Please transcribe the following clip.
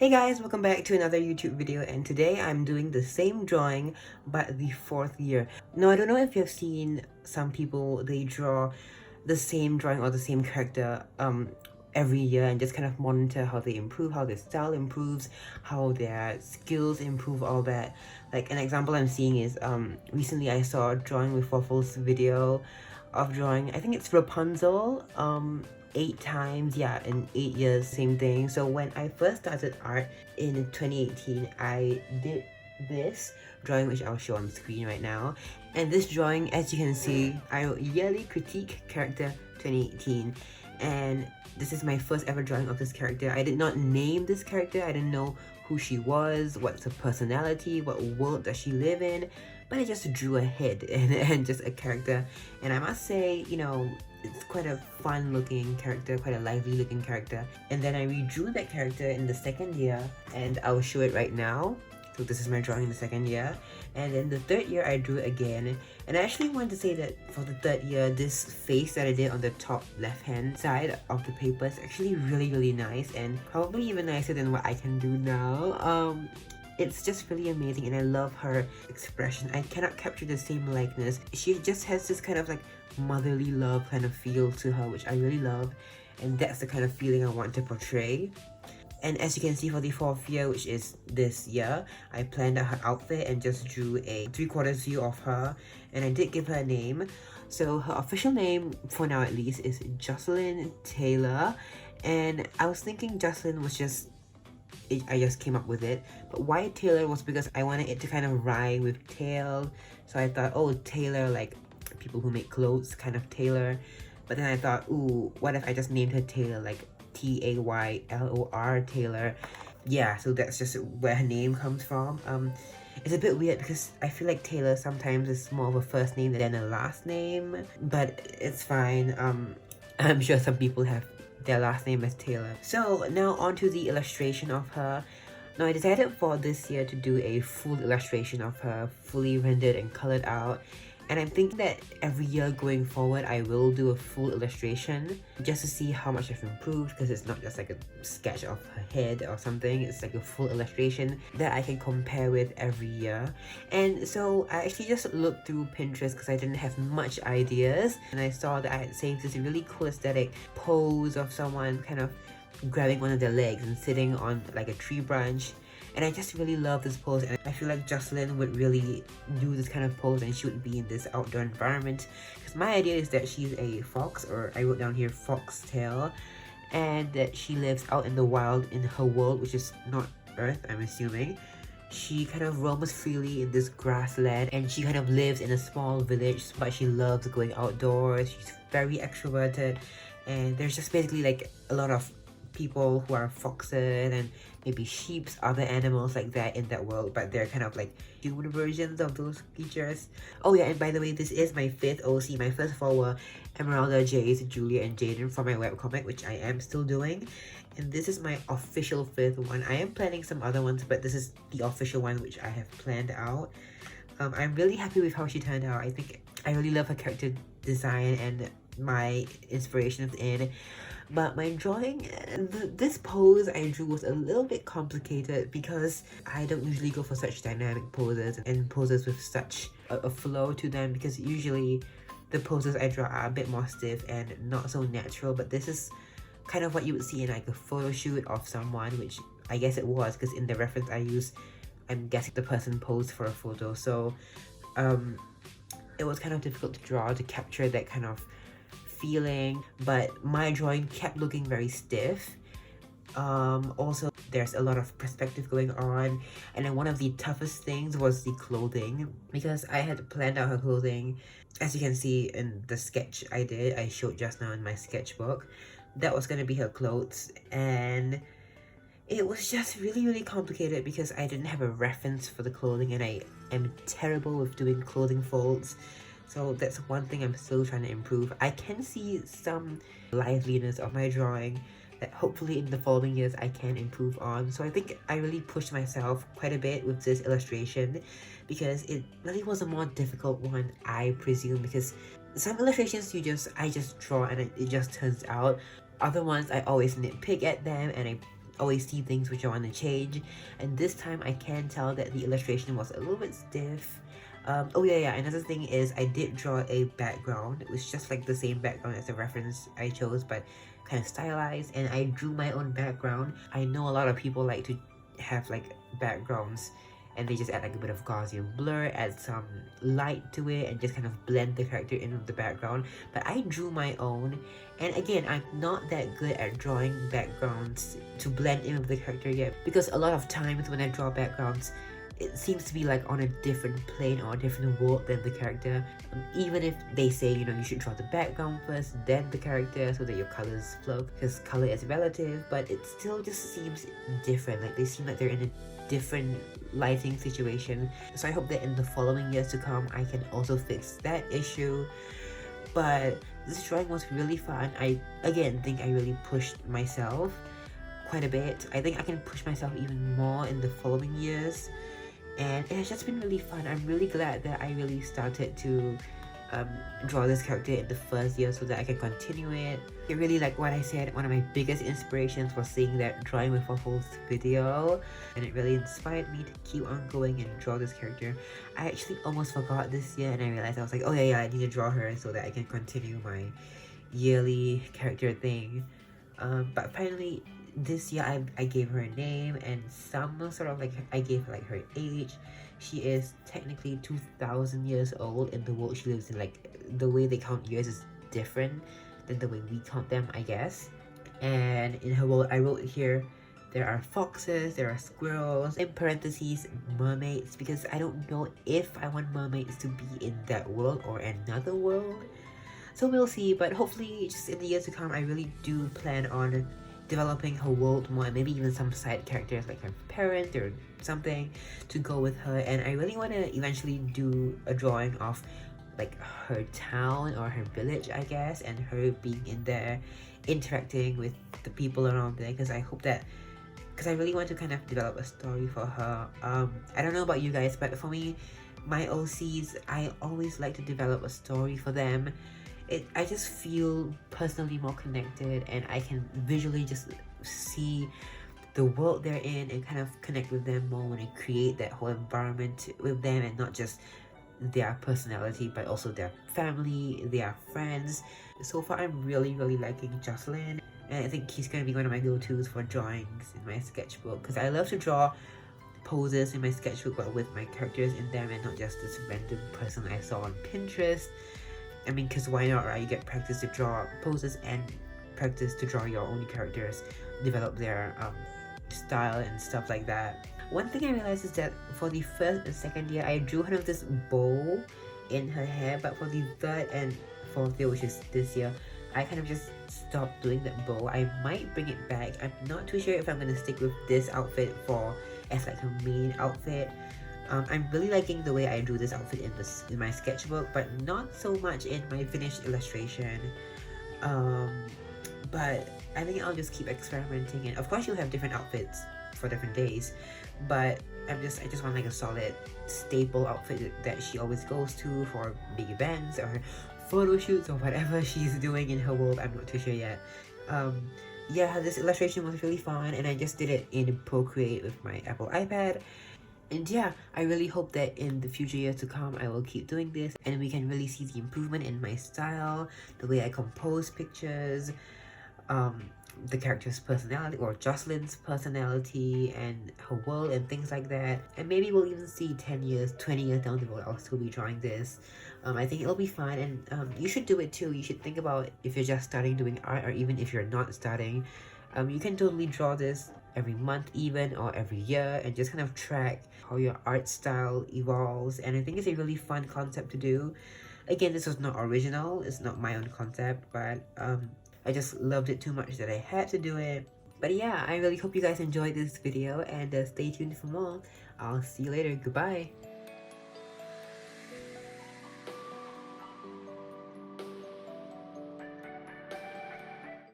Hey guys, welcome back to another YouTube video, and today I'm doing the same drawing but the fourth year. Now I don't know if you've seen some people, they draw the same drawing or the same character every year and just kind of monitor how they improve, how their style improves, how their skills improve, all that. Like an example I'm seeing is recently I saw Drawing with Waffles video of drawing, I think it's Rapunzel, 8 times, yeah, in 8 years, same thing. So when I first started art in 2018, I did this drawing, which I'll show on screen right now. And this drawing, as you can see, I yearly critique character 2018, and this is my first ever drawing of this character. I did not name this character. I didn't know who she was, what's her personality, what world does she live in, but I just drew a head and just a character. And I must say, you know, it's quite a fun looking character, quite a lively looking character. And then I redrew that character in the second year, and I'll show it right now. So this is my drawing in the second year. And then the third year I drew again. And I actually wanted to say that for the third year, this face that I did on the top left hand side of the paper is actually really nice, and probably even nicer than what I can do now. It's just really amazing, and I love her expression. I cannot capture the same likeness. She just has this kind of like motherly love kind of feel to her, which I really love, and that's the kind of feeling I want to portray. And as you can see, for the fourth year, which is this year, I planned out her outfit and just drew a 3/4 view of her, and I did give her a name. So her official name, for now at least, is Jocelyn Taylor, and I was thinking Jocelyn was just I just came up with it, but why Taylor was because I wanted it to kind of rhyme with tail. So I thought, oh, Taylor, like people who make clothes, kind of Taylor. But then I thought, ooh, what if I just named her Taylor, like Taylor, Taylor. Yeah, so that's just where her name comes from. It's a bit weird because I feel like Taylor sometimes is more of a first name than a last name, but it's fine. I'm sure some people have their last name as Taylor. So now on to the illustration of her. Now I decided for this year to do a full illustration of her, fully rendered and colored out. And I'm thinking that every year going forward, I will do a full illustration just to see how much I've improved, because it's not just like a sketch of her head or something. It's like a full illustration that I can compare with every year. And so I actually just looked through Pinterest because I didn't have much ideas, and I saw that I had saved this really cool aesthetic pose of someone kind of grabbing one of their legs and sitting on like a tree branch. And I just really love this pose, and I feel like Jocelyn would really do this kind of pose, and she would be in this outdoor environment. Because my idea is that she's a fox, or I wrote down here foxtail, and that she lives out in the wild in her world, which is not Earth, I'm assuming. She kind of roams freely in this grassland, and she kind of lives in a small village, but she loves going outdoors. She's very extroverted, and there's just basically like a lot of people who are foxes and maybe sheeps, other animals like that in that world, but they're kind of like human versions of those creatures. Oh yeah, and by the way, this is my 5th OC. My first 4 were Emeralda, Jace, Julia, and Jaden for my webcomic, which I am still doing. And this is my official 5th one. I am planning some other ones, but this is the official one which I have planned out. I'm really happy with how she turned out. I think I really love her character design and my inspiration at the end. But my drawing, this pose I drew was a little bit complicated because I don't usually go for such dynamic poses and poses with such a flow to them, because usually the poses I draw are a bit more stiff and not so natural. But this is kind of what you would see in like a photo shoot of someone, which I guess it was, because in the reference I used, I'm guessing the person posed for a photo. So it was kind of difficult to draw, to capture that kind of feeling, but my drawing kept looking very stiff. Also, there's a lot of perspective going on, and then one of the toughest things was the clothing, because I had planned out her clothing. As you can see in the sketch I showed just now in my sketchbook, that was gonna be her clothes, and it was just really complicated because I didn't have a reference for the clothing, and I am terrible with doing clothing folds. So that's one thing I'm still trying to improve. I can see some liveliness of my drawing that hopefully in the following years I can improve on. So I think I really pushed myself quite a bit with this illustration, because it really was a more difficult one, I presume, because some illustrations I just draw and it just turns out. Other ones I always nitpick at them, and always see things which I want to change, and this time I can tell that the illustration was a little bit stiff. Oh yeah, another thing is I did draw a background. It was just like the same background as the reference I chose, but kind of stylized, and I drew my own background. I know a lot of people like to have like backgrounds and they just add like a bit of Gaussian blur, add some light to it, and just kind of blend the character in with the background. But I drew my own, and again, I'm not that good at drawing backgrounds to blend in with the character yet, because a lot of times when I draw backgrounds, it seems to be like on a different plane or a different world than the character. Even if they say, you know, you should draw the background first, then the character, so that your colors flow, because color is relative, but it still just seems different. Like they seem like they're in a different lighting situation. So I hope that in the following years to come, I can also fix that issue. But this drawing was really fun. I again think I really pushed myself quite a bit. I think I can push myself even more in the following years, and it has just been really fun. I'm really glad that I really started to draw this character in the first year so that I can continue it. It really, like what I said, one of my biggest inspirations was seeing that Drawing with Waffles video, and it really inspired me to keep on going and draw this character. I actually almost forgot this year, and I realized I was like, oh yeah, I need to draw her so that I can continue my yearly character thing. But finally this year I gave her a name, and some sort of like I gave her like her age. She is technically 2,000 years old in the world she lives in. Like the way they count years is different than the way we count them, I guess. And in her world, I wrote here, there are foxes, there are squirrels, in parentheses, mermaids, because I don't know if I want mermaids to be in that world or another world. So we'll see, but hopefully just in the years to come, I really do plan on developing her world more, and maybe even some side characters like her parent or something to go with her. And I really want to eventually do a drawing of like her town or her village, I guess, and her being in there interacting with the people around there, because I hope that, because I really want to kind of develop a story for her. I don't know about you guys, but for me, my OCs, I always like to develop a story for them. I just feel personally more connected, and I can visually just see the world they're in and kind of connect with them more when I create that whole environment with them, and not just their personality but also their family, their friends. So far I'm really liking Jocelyn, and I think he's gonna be one of my go-tos for drawings in my sketchbook, because I love to draw poses in my sketchbook but with my characters in them, and not just this random person I saw on Pinterest. I mean, because why not, right? You get practice to draw poses and practice to draw your own characters, develop their style and stuff like that. One thing I realized is that for the first and second year, I drew her with this bow in her hair, but for the third and fourth year, which is this year, I kind of just stopped doing that bow. I might bring it back. I'm not too sure if I'm going to stick with this outfit as like her main outfit. I'm really liking the way I drew this outfit in my sketchbook, but not so much in my finished illustration. But I think I'll just keep experimenting, and of course you'll have different outfits for different days, but I just want like a solid staple outfit that she always goes to for big events or photo shoots or whatever she's doing in her world. I'm not too sure yet. Yeah, this illustration was really fun, and I just did it in Procreate with my Apple iPad. And yeah, I really hope that in the future years to come, I will keep doing this, and we can really see the improvement in my style, the way I compose pictures, the character's personality, or Jocelyn's personality, and her world, and things like that. And maybe we'll even see 10 years, 20 years down the road, I'll still be drawing this. I think it'll be fun, and you should do it too. You should think about if you're just starting doing art, or even if you're not starting. You can totally draw this every month even, or every year, and just kind of track how your art style evolves. And I think it's a really fun concept to do. Again, this was not original, it's not my own concept, but I just loved it too much that I had to do it. But yeah, I really hope you guys enjoyed this video, and stay tuned for more. I'll see you later. Goodbye.